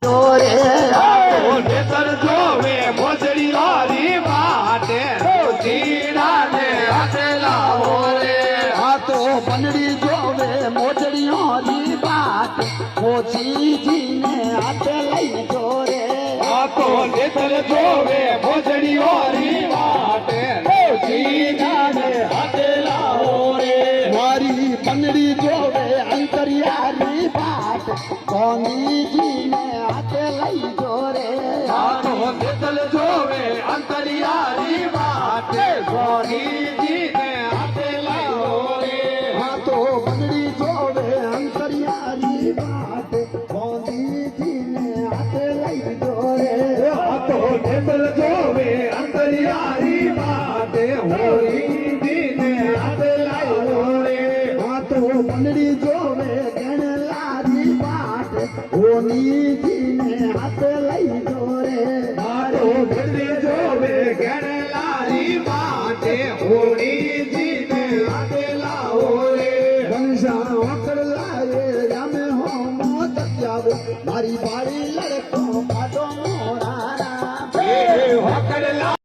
ચોરે નેતર જોવે મોજડી વારી વાટે જીરાને હાથે લાવો રે આ તો બંદડી જોવે મોજડીઓની બાત મોચીજીને હાથે લઈ જોરે આ તો નેતર જોવે મોજડી વારી વાટે જીરાને હાથે લાવો રે મારી બંદડી જોવે અંતરિયાની બાત કોનીજીને હાથે લઈ જોરે આ તો નેતર જોવે અંતરિયારી વાટે સોનીજીને હાથે લાવો રે આ તો બંદડી જોવે અંતરિયાની બાત કોનીજીને હાથે લઈ જોરે આ તો નેતર જોવે અંતરિયારી વાટે હોળીજીને હાથે લાવો રે આ તો બંદડી જોવે ગણલારી બાત કોનીજીને હાથે લઈ જોરે મારો ગઢે જોવે ગણલારી વાટે હોળીજીને હાથે લાવો રે ઘનશ્યામ વકર લાયે રામે હોમો તત્યાવો મારી બાળી લડકો